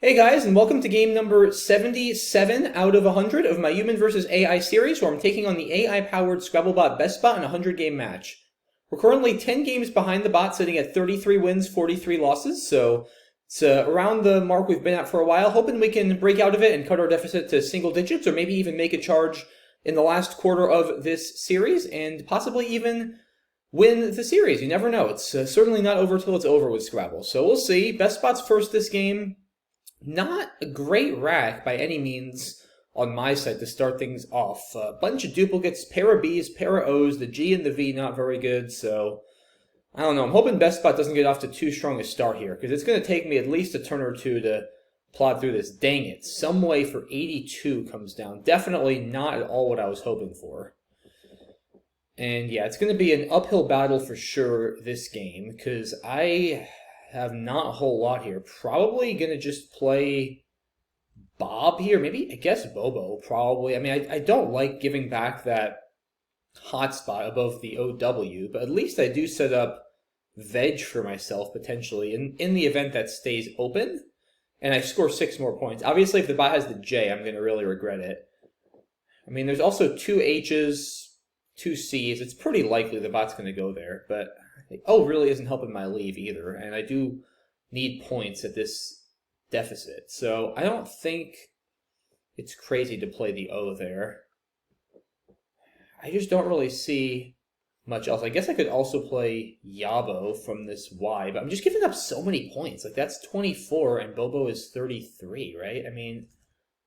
Hey guys, and welcome to game number 77 out of 100 of my Human vs. AI series, where I'm taking on the AI-powered Scrabblebot BestBot in a 100-game match. We're currently 10 games behind the bot, sitting at 33 wins, 43 losses, so it's around the mark we've been at for a while, hoping we can break out of it and cut our deficit to single digits, or maybe even make a charge in the last quarter of this series, and possibly even win the series. You never know. It's certainly not over till it's over with Scrabble, so we'll see. BestBot's first this game. Not a great rack by any means on my side to start things off. A bunch of duplicates, pair of Bs, pair of Os, the G and the V not very good, so I don't know. I'm hoping BestBot doesn't get off to too strong a start here, because it's going to take me at least a turn or two to plod through this. Dang it. Some way for 82 comes down. Definitely not at all what I was hoping for. And yeah, it's going to be an uphill battle for sure this game, because I have not a whole lot here. Probably going to just play Bob here. Maybe, I guess Bobo, probably. I mean, I don't like giving back that hotspot above the OW, but at least I do set up veg for myself, potentially, in the event that stays open, and I score 6 more points. Obviously, if the bot has the J, I'm going to really regret it. I mean, there's also 2 H's, 2 C's. It's pretty likely the bot's going to go there, but O really isn't helping my leave either, and I do need points at this deficit. So I don't think it's crazy to play the O there. I just don't really see much else. I guess I could also play Yabo from this Y, but I'm just giving up so many points. Like, that's 24, and Bobo is 33, right? I mean,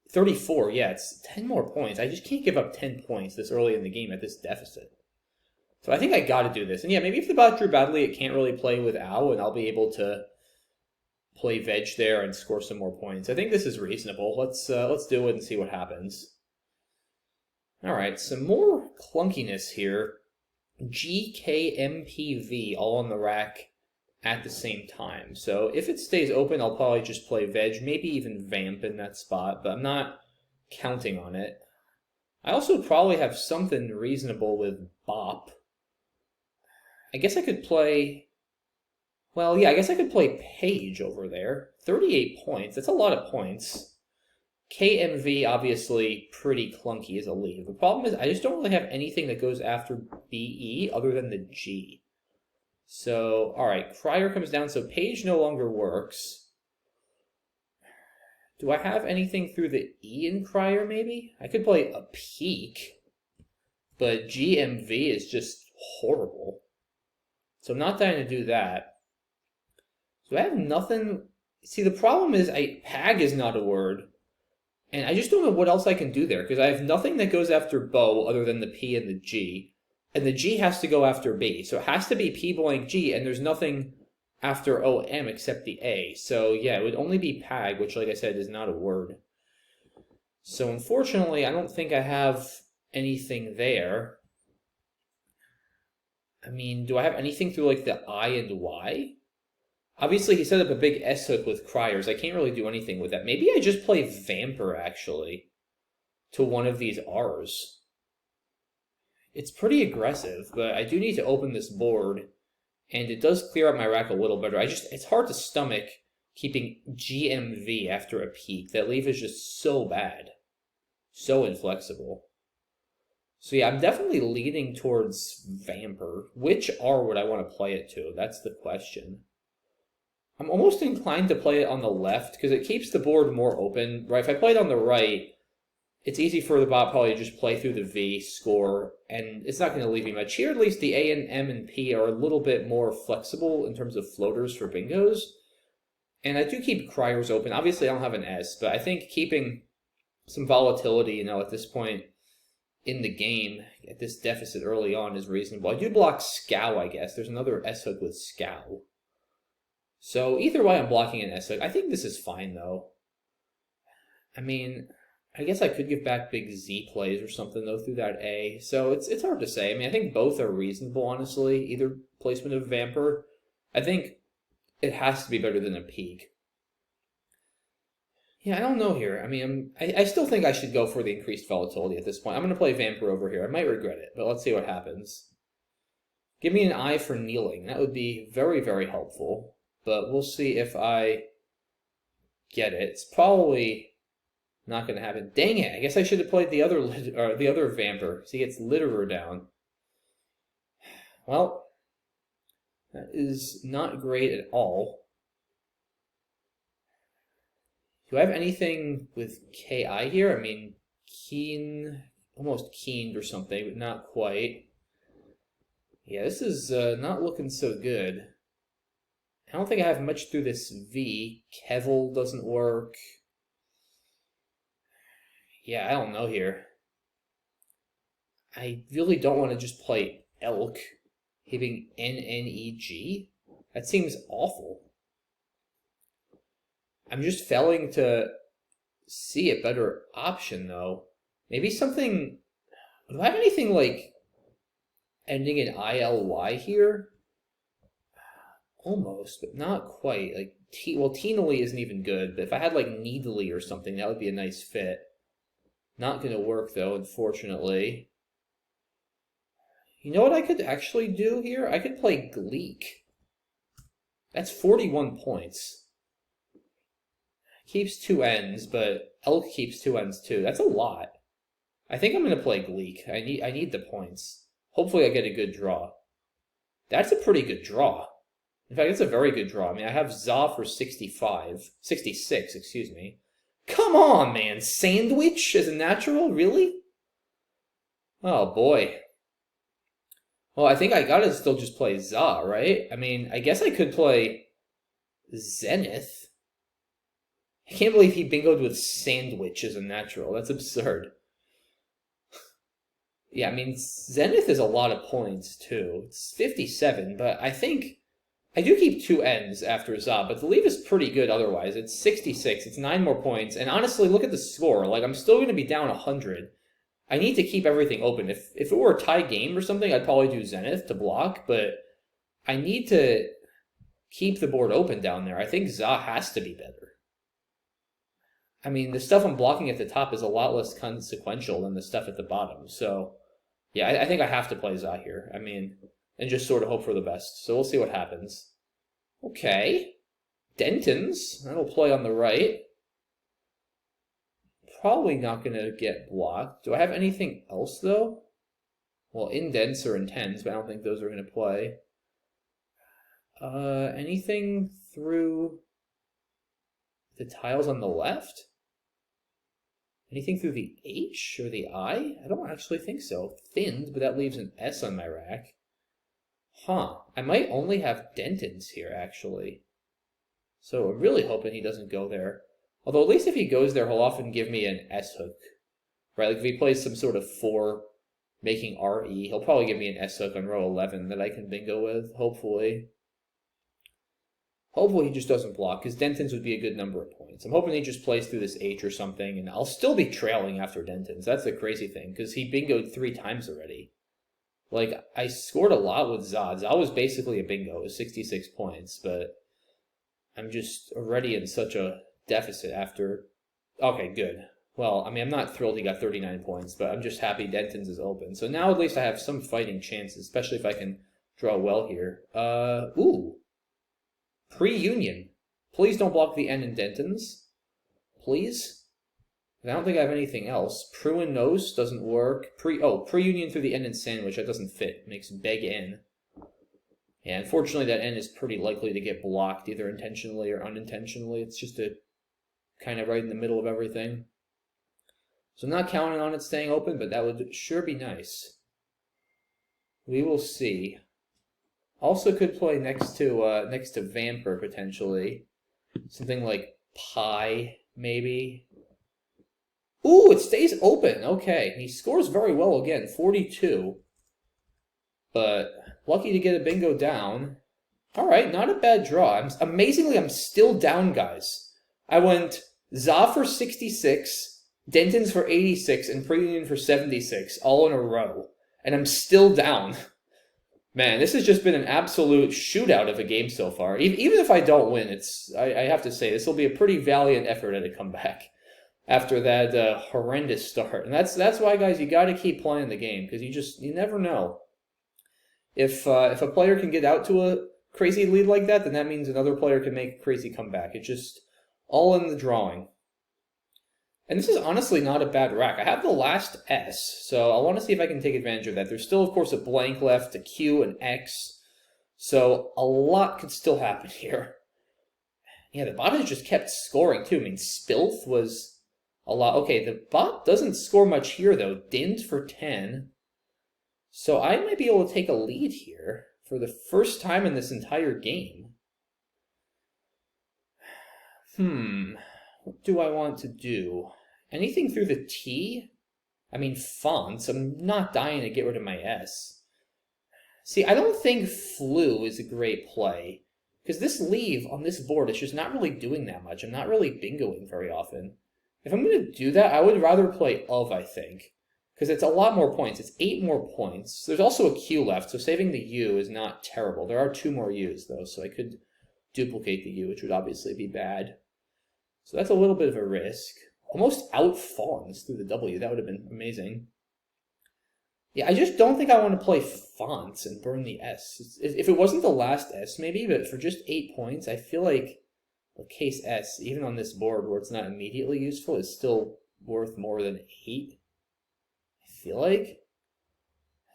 34, yeah, it's 10 more points. I just can't give up 10 points this early in the game at this deficit. So I think I got to do this. And yeah, maybe if the bot drew badly, it can't really play with Ow, and I'll be able to play veg there and score some more points. I think this is reasonable. Let's do it and see what happens. All right, some more clunkiness here. GKMPV all on the rack at the same time. So if it stays open, I'll probably just play veg, maybe even vamp in that spot, but I'm not counting on it. I also probably have something reasonable with Bop. I guess I could play, well, yeah, I guess I could play Page over there. 38 points, that's a lot of points. KMV, obviously, pretty clunky as a lead. The problem is I just don't really have anything that goes after BE other than the G. So, alright, Crier comes down, so Page no longer works. Do I have anything through the E in Crier, maybe? I could play a Peak, but GMV is just horrible. So I'm not dying to do that. So I have nothing. See, the problem is Pag is not a word. And I just don't know what else I can do there, because I have nothing that goes after Bo other than the P and the G. And the G has to go after B. So it has to be P blank G, and there's nothing after OM except the A. So yeah, it would only be Pag, which, like I said, is not a word. So unfortunately, I don't think I have anything there. I mean, do I have anything through, like, the I and Y? Obviously, he set up a big S hook with Criers. I can't really do anything with that. Maybe I just play Vamper, actually, to one of these R's. It's pretty aggressive, but I do need to open this board, and it does clear up my rack a little better. It's hard to stomach keeping GMV after a peak. That leave is just so bad. So inflexible. So yeah, I'm definitely leaning towards Vamper. Which R would I want to play it to? That's the question. I'm almost inclined to play it on the left, because it keeps the board more open. Right? If I play it on the right, it's easy for the bot probably to just play through the V, score, and it's not going to leave me much. Here, at least the A and M and P are a little bit more flexible in terms of floaters for bingos. And I do keep Criers open. Obviously, I don't have an S, but I think keeping some volatility, at this point in the game, at this deficit early on, is reasonable. I do block Scow, I guess. There's another S hook with Scow. So either way, I'm blocking an S hook. I think this is fine, though. I mean, I guess I could give back big Z plays or something, though, through that A. So it's hard to say. I mean, I think both are reasonable, honestly. Either placement of Vamper. I think it has to be better than a Peak. Yeah, I don't know here. I mean, I still think I should go for the increased volatility at this point. I'm going to play Vamper over here. I might regret it, but let's see what happens. Give me an I for kneeling. That would be very, very helpful. But we'll see if I get it. It's probably not going to happen. Dang it! I guess I should have played the other Vamper, so he gets Litterer down. Well, that is not great at all. Do I have anything with KI here? I mean, almost keened or something, but not quite. Yeah, this is not looking so good. I don't think I have much through this V. Kevel doesn't work. Yeah, I don't know here. I really don't want to just play Elk, hitting NNEG. That seems awful. I'm just failing to see a better option, though. Maybe something... Do I have anything, like, ending in ILY here? Almost, but not quite. Like, well, Teenally isn't even good, but if I had, like, Needly or something, that would be a nice fit. Not gonna work, though, unfortunately. You know what I could actually do here? I could play Gleek. That's 41 points. Keeps 2 ends, but Elk keeps 2 ends too. That's a lot. I think I'm gonna play Gleek. I need the points. Hopefully I get a good draw. That's a pretty good draw. In fact, it's a very good draw. I mean, I have Za for 66, excuse me. Come on, man. Sandwich as a natural? Really? Oh, boy. Well, I think I gotta still just play Za, right? I mean, I guess I could play Zenith. I can't believe he bingoed with Sandwich as a natural. That's absurd. Yeah, I mean, Zenith is a lot of points, too. It's 57, but I think... I do keep 2 ends after Za, but the lead is pretty good otherwise. It's 66, it's 9 more points, and honestly, look at the score. Like, I'm still going to be down 100. I need to keep everything open. If it were a tie game or something, I'd probably do Zenith to block, but I need to keep the board open down there. I think Za has to be better. I mean, the stuff I'm blocking at the top is a lot less consequential than the stuff at the bottom, so... Yeah, I think I have to play Za here. I mean... And just sort of hope for the best. So we'll see what happens. Okay. Denton's. That'll play on the right. Probably not going to get blocked. Do I have anything else, though? Well, indents or intents, but I don't think those are going to play. Anything through the tiles on the left? Anything through the H or the I? I don't actually think so. Thinned, but that leaves an S on my rack. Huh. I might only have Denton's here, actually. So I'm really hoping he doesn't go there. Although at least if he goes there, he'll often give me an S-hook. Right, like if he plays some sort of 4 making RE, he'll probably give me an S-hook on row 11 that I can bingo with, hopefully. Hopefully he just doesn't block, because Denton's would be a good number of points. I'm hoping he just plays through this H or something, and I'll still be trailing after Denton's. That's the crazy thing, because he bingoed 3 times already. Like, I scored a lot with Za. Za was basically a bingo. It was 66 points, but I'm just already in such a deficit after... Okay, good. Well, I mean, I'm not thrilled he got 39 points, but I'm just happy Denton's is open. So now at least I have some fighting chances, especially if I can draw well here. Ooh. Pre-Union. Please don't block the N in Denton's. Please? I don't think I have anything else. Pruinos doesn't work. Pre-Union through the N in Sandwich. That doesn't fit. It makes beg N. Yeah, unfortunately that N is pretty likely to get blocked, either intentionally or unintentionally. It's just kind of right in the middle of everything. So I'm not counting on it staying open, but that would sure be nice. We will see. Also could play next to Vamper, potentially. Something like Pi, maybe. Ooh, it stays open. Okay. He scores very well again. 42. But lucky to get a bingo down. All right, not a bad draw. Amazingly, I'm still down, guys. I went Za for 66, Denton's for 86, and Pre-Union for 76, all in a row. And I'm still down. Man, this has just been an absolute shootout of a game so far. Even if I don't win, I have to say, this will be a pretty valiant effort at a comeback after that horrendous start. And that's why, guys, you got to keep playing the game, because you never know. If a player can get out to a crazy lead like that, then that means another player can make a crazy comeback. It just All in the drawing. And this is honestly not a bad rack. I have the last S, so I want to see if I can take advantage of that. There's still, of course, a blank left, a Q, an X. So a lot could still happen here. Yeah, the bot has just kept scoring, too. I mean, Spilth was a lot. Okay, the bot doesn't score much here, though. Dint for 10. So I might be able to take a lead here for the first time in this entire game. What do I want to do? Anything through the T? I mean, fonts. I'm not dying to get rid of my S. See, I don't think flu is a great play. Because this leave on this board is just not really doing that much. I'm not really bingoing very often. If I'm going to do that, I would rather play of, I think. Because it's a lot more points. It's 8 more points. There's also a Q left, so saving the U is not terrible. There are 2 more U's, though, so I could duplicate the U, which would obviously be bad. So that's a little bit of a risk. Almost out fawns through the W. That would have been amazing. Yeah, I just don't think I want to play fonts and burn the S. If it wasn't the last S, maybe, but for just 8 points, I feel like a case S, even on this board where it's not immediately useful, is still worth more than 8. I feel like.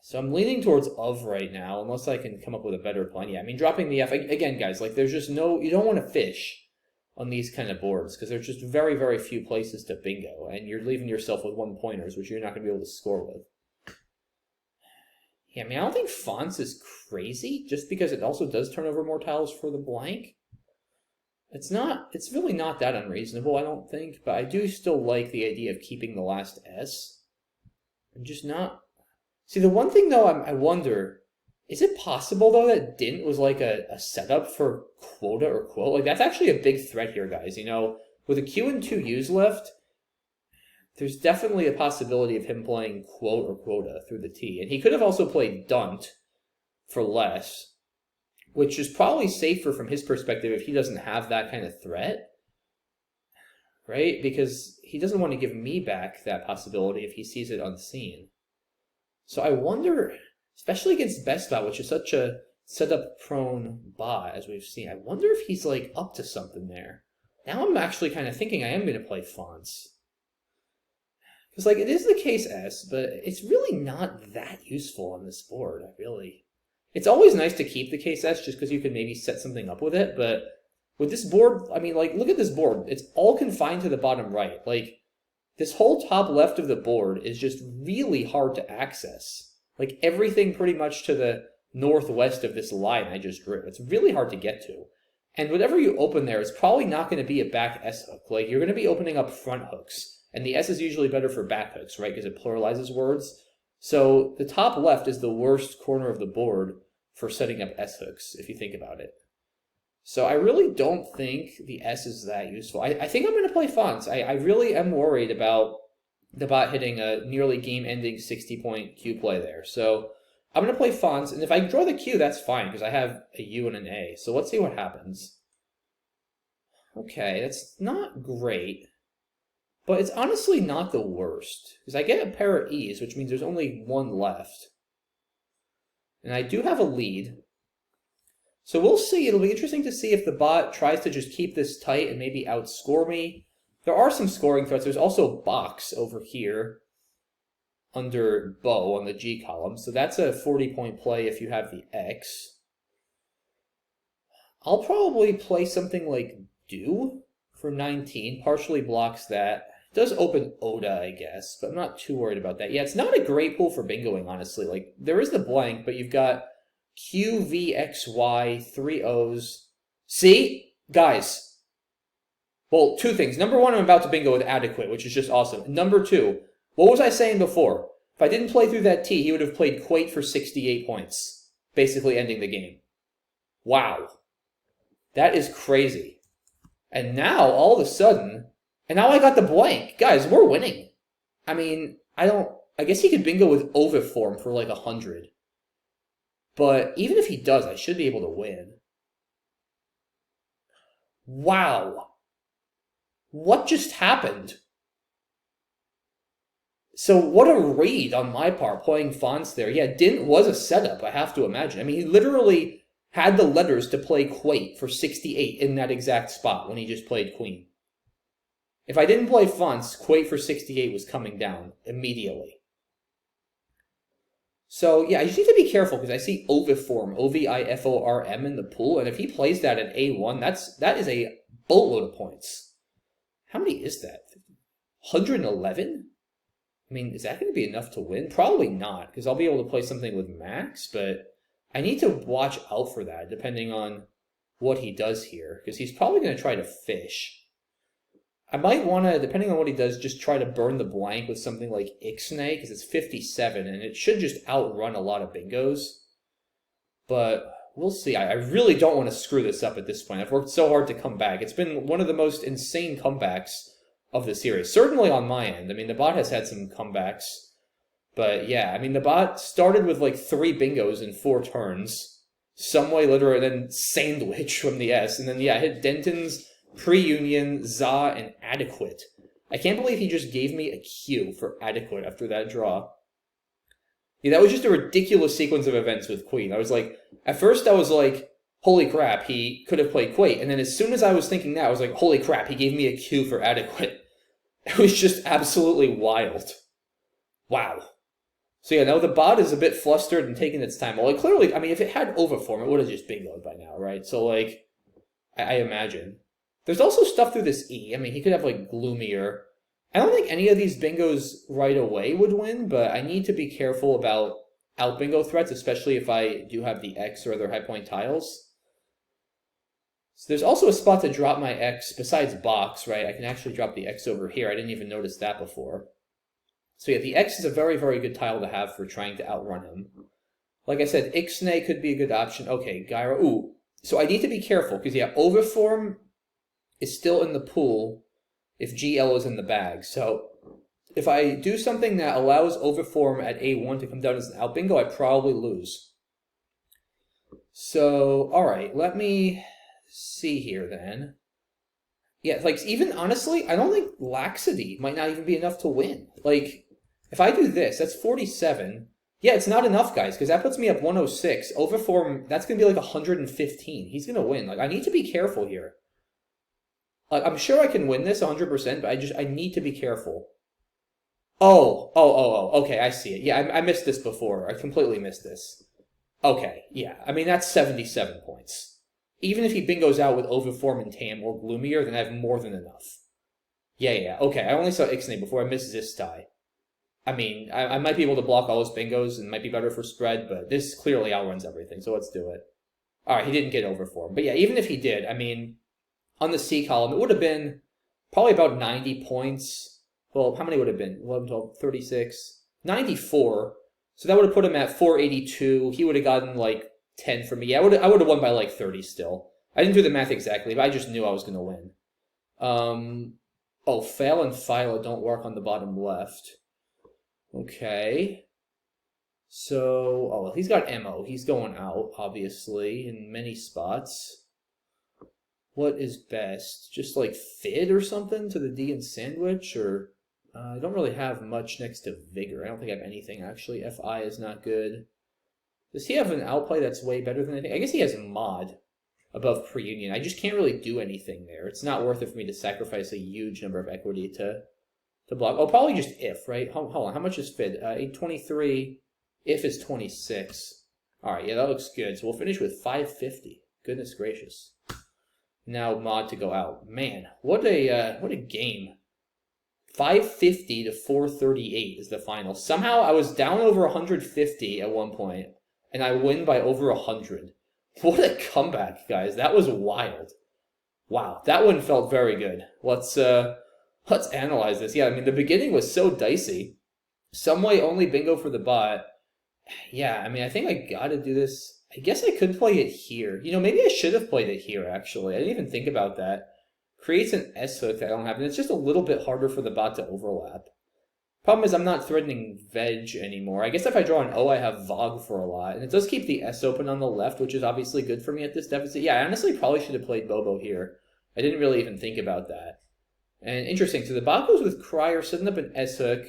So I'm leaning towards of right now, unless I can come up with a better plan. Yeah, I mean, dropping the F, again, guys, like, there's just no, you don't want to fish on these kind of boards, because there's just very, very few places to bingo, and you're leaving yourself with 1-pointers, which you're not going to be able to score with. Yeah, I mean, I don't think fonts is crazy, just because it also does turn over more tiles for the blank. It's really not that unreasonable, I don't think, but I do still like the idea of keeping the last S. I'm just not... See, the one thing, though, I wonder... Is it possible, though, that Dint was like a setup for quota or quote? Like, that's actually a big threat here, guys. You know, with a Q and 2 U's left, there's definitely a possibility of him playing quote or quota through the T. And he could have also played Dunt for less, which is probably safer from his perspective if he doesn't have that kind of threat, right? Because he doesn't want to give me back that possibility if he sees it unseen. So I wonder... Especially against BestBot, which is such a setup-prone bot, as we've seen. I wonder if he's, like, up to something there. Now I'm actually kind of thinking I am going to play fonts. Because, like, it is the case S, but it's really not that useful on this board, It's always nice to keep the case S just because you can maybe set something up with it, but with this board, I mean, like, look at this board. It's all confined to the bottom right. Like, this whole top left of the board is just really hard to access. Like, everything pretty much to the northwest of this line I just drew. It's really hard to get to. And whatever you open there is probably not going to be a back S hook. Like, you're going to be opening up front hooks. And the S is usually better for back hooks, right? Because it pluralizes words. So the top left is the worst corner of the board for setting up S hooks, if you think about it. So I really don't think the S is that useful. I think I'm going to play fonts. I really am worried about the bot hitting a nearly game-ending 60-point Q play there. So I'm going to play fonts, and if I draw the Q, that's fine, because I have a U and an A. So let's see what happens. Okay, that's not great, but it's honestly not the worst, because I get a pair of E's, which means there's only one left. And I do have a lead. So we'll see. It'll be interesting to see if the bot tries to just keep this tight and maybe outscore me. There are some scoring threats. There's also box over here under bow on the G column. So that's a 40-point play if you have the X. I'll probably play something like do for 19. Partially blocks that. It does open Oda, I guess, but I'm not too worried about that. Yeah, it's not a great pool for bingoing, honestly. Like, there is the blank, but you've got Q, V, X, Y, 3 O's. See? Guys. Well, 2 things. Number 1, I'm about to bingo with adequate, which is just awesome. Number 2, what was I saying before? If I didn't play through that T, he would have played quate for 68 points, basically ending the game. Wow. That is crazy. And now, all of a sudden, and now I got the blank. Guys, we're winning. I mean, I guess he could bingo with oviform for like 100. But even if he does, I should be able to win. Wow. What just happened? So what a read on my part playing fonts there. Yeah, Dint was a setup, I have to imagine. I mean, he literally had the letters to play quate for 68 in that exact spot when he just played queen. If I didn't play Fonts, Quate for 68 was coming down immediately. So, yeah, I just need to be careful because I see Oviform, Oviform in the pool, and if he plays that at A1, that is a boatload of points. How many is that? 111? I mean, is that going to be enough to win? Probably not, because I'll be able to play something with Max, but I need to watch out for that, depending on what he does here, because he's probably going to try to fish. I might want to, depending on what he does, just try to burn the blank with something like Ixnay, because it's 57, and it should just outrun a lot of bingos. But we'll see. I really don't want to screw this up at this point. I've worked so hard to come back. It's been one of the most insane comebacks of the series. Certainly on my end. I mean, the bot has had some comebacks. But yeah, I mean, the bot started with like 3 bingos in 4 turns. Some way literally, then Sandwich from the S. And then, yeah, I hit Denton's, Pre-Union, Za, and Adequate. I can't believe he just gave me a Q for Adequate after that draw. Yeah, that was just a ridiculous sequence of events with Queen. I was like, at first I was like, holy crap, he could have played Quate. And then as soon as I was thinking that, I was like, holy crap, he gave me a Q for Adequate. It was just absolutely wild. Wow. So yeah, now the bot is a bit flustered and taking its time. Well, it clearly, I mean, if it had Overform, it would have just bingoed by now, right? So like, I imagine. There's also stuff through this E. I mean, he could have, like, Gloomier. I don't think any of these bingos right away would win, but I need to be careful about out-bingo threats, especially if I do have the X or other high-point tiles. So there's also a spot to drop my X besides box, right? I can actually drop the X over here. I didn't even notice that before. So yeah, the X is a very, very good tile to have for trying to outrun him. Like I said, Ixnay could be a good option. Okay, Gyro. Ooh. So I need to be careful, because yeah, Overform is still in the pool if GL is in the bag. So if I do something that allows Overform at A1 to come down as an out bingo, I probably lose. So, alright, let me see here then. Yeah, like, even honestly, I don't think Laxity might not even be enough to win. Like, if I do this, that's 47. Yeah, it's not enough, guys, because that puts me up 106. Overform, that's going to be like 115. He's going to win. Like, I need to be careful here. I'm sure I can win this 100%, but I need to be careful. Oh, okay, I see it. Yeah, I missed this before. I completely missed this. Okay, yeah, I mean, that's 77 points. Even if he bingos out with Overform and Tam or Gloomier, then I have more than enough. Yeah, okay, I only saw Ixnay before I missed this tie. I mean, I might be able to block all his bingos and might be better for spread, but this clearly outruns everything, so let's do it. Alright, he didn't get Overform. But yeah, even if he did, I mean, on the C column, it would have been probably about 90 points. Well, how many would it have been? 11, 12, 36, 94. So that would have put him at 482. He would have gotten like 10 from me. Yeah, I would have won by like 30 still. I didn't do the math exactly, but I just knew I was going to win. Oh, Fail and Philo don't work on the bottom left. Okay. So, oh, well, he's got ammo. He's going out, obviously, in many spots. What is best? Just like Fid or something to the D and Sandwich? Or I don't really have much next to Vigor. I don't think I have anything, actually. FI is not good. Does he have an outplay that's way better than anything? I guess he has Mod above Pre-Union. I just can't really do anything there. It's not worth it for me to sacrifice a huge number of equity to block. Oh, probably just If, right? Hold on. How much is Fid? 823. If is 26. All right, yeah, that looks good. So we'll finish with 550. Goodness gracious. Now Mod to go out. Man, what a game. 550 to 438 is the final. Somehow I was down over 150 at one point, and I win by over 100. What a comeback, guys. That was wild. Wow, that one felt very good. Let's analyze this. Yeah, I mean, the beginning was so dicey. Some way only bingo for the bot. Yeah, I mean, I think I gotta do this. I guess I could play it here. You know, maybe I should have played it here, actually. I didn't even think about that. Creates an S-hook that I don't have, and it's just a little bit harder for the bot to overlap. Problem is I'm not threatening Veg anymore. I guess if I draw an O, I have Vog for a lot, and it does keep the S open on the left, which is obviously good for me at this deficit. Yeah, I honestly probably should have played Bobo here. I didn't really even think about that. And interesting, so the bot goes with Crier, setting up an S-hook.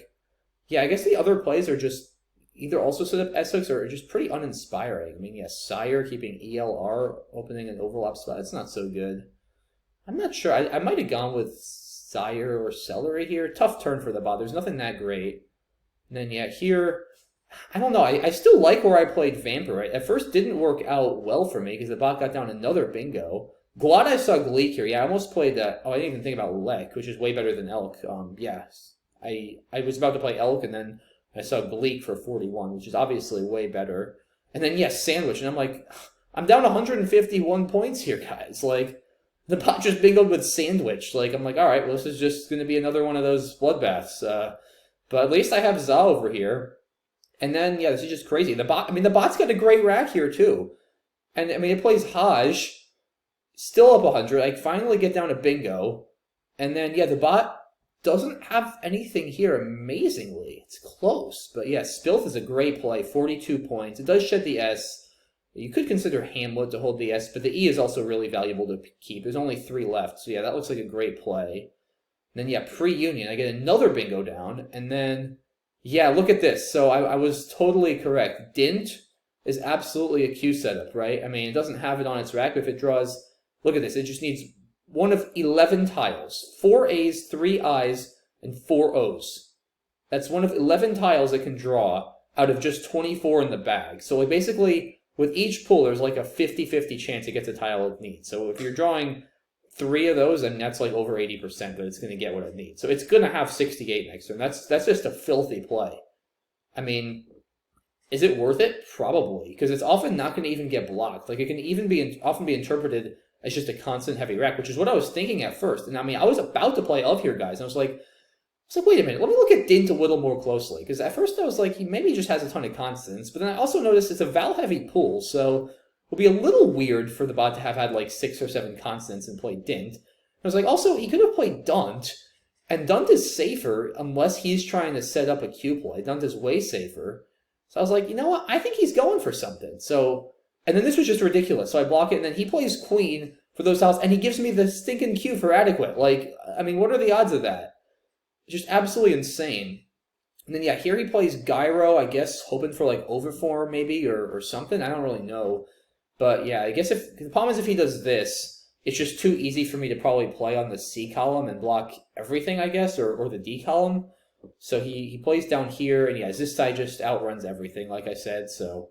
Yeah, I guess the other plays are just either also set up S-hooks or just pretty uninspiring. I mean, yeah, Sire keeping ELR, opening an overlap spot. It's not so good. I'm not sure. I might have gone with Sire or Celery here. Tough turn for the bot. There's nothing that great. And then, yeah, here, I don't know. I still like where I played Vampire. At first, didn't work out well for me because the bot got down another bingo. Glad I saw Gleek here. Yeah, I almost played that. Oh, I didn't even think about Lek, which is way better than Elk. Yeah, I was about to play Elk, and then I saw Gleek for 41, which is obviously way better. And then, yes, Sandwich. And I'm like, I'm down 151 points here, guys. Like, the bot just bingoed with Sandwich. Like, I'm like, all right, well, this is just going to be another one of those bloodbaths. But at least I have Za over here. And then, yeah, this is just crazy. The bot's got a great rack here, too. And, I mean, it plays Haj. Still up 100. I finally get down to bingo. And then, yeah, the bot doesn't have anything here amazingly. It's close. But, yeah, Spilth is a great play. 42 points. It does shed the S. You could consider Hamlet to hold the S, but the E is also really valuable to keep. There's only 3 left. So, yeah, that looks like a great play. And then, yeah, pre-union. I get another bingo down. And then, yeah, look at this. So, I was totally correct. Dint is absolutely a Q setup, right? I mean, it doesn't have it on its rack, but if it draws... Look at this. It just needs one of 11 tiles. 4 A's, 3 I's, and 4 O's. That's one of 11 tiles it can draw out of just 24 in the bag. So like basically, with each pull, there's like a 50-50 chance it gets a tile it needs. So if you're drawing 3 of those, then that's like over 80% that it's going to get what it needs. So it's going to have 68 next turn. That's just a filthy play. I mean... Is it worth it? Probably, because it's often not going to even get blocked. Like, it can even often be interpreted as just a constant heavy rack, which is what I was thinking at first. And I mean, I was about to play of here, guys, and I was like, wait a minute, let me look at Dint a little more closely, because at first I was like, he maybe just has a ton of constants, but then I also noticed it's a Val-heavy pool, so it would be a little weird for the bot to have had like 6 or 7 constants and play Dint. I was like, also, he could have played Dunt, and Dunt is safer unless he's trying to set up a Q play. Dunt is way safer. So I was like, you know what? I think he's going for something. So, and then this was just ridiculous. So I block it, and then he plays Queen for those tiles, and he gives me the stinking Q for adequate. Like, I mean, what are the odds of that? Just absolutely insane. And then, yeah, here he plays Gyro, I guess, hoping for, like, Overform maybe, or something. I don't really know. But, yeah, I guess the problem is if he does this, it's just too easy for me to probably play on the C column and block everything, I guess, or the D column. So he plays down here, and yeah, this side just outruns everything, like I said. So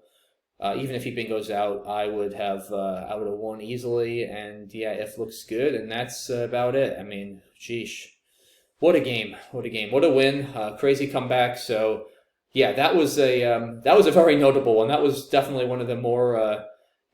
even if he bingos out, I would have won easily. And yeah, if looks good, and that's about it. I mean, sheesh, what a game, what a game, what a win, crazy comeback. So yeah, that was a very notable one. That was definitely one of the more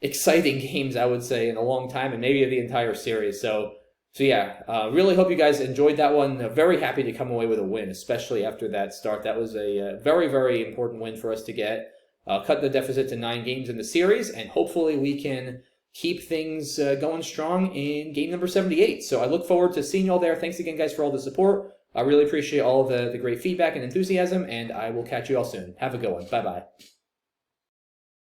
exciting games, I would say, in a long time, and maybe of the entire series. So yeah, really hope you guys enjoyed that one. Very happy to come away with a win, especially after that start. That was a very, very important win for us to get. Cut the deficit to 9 games in the series, and hopefully we can keep things going strong in game number 78. So I look forward to seeing you all there. Thanks again, guys, for all the support. I really appreciate all of the great feedback and enthusiasm, and I will catch you all soon. Have a good one. Bye-bye.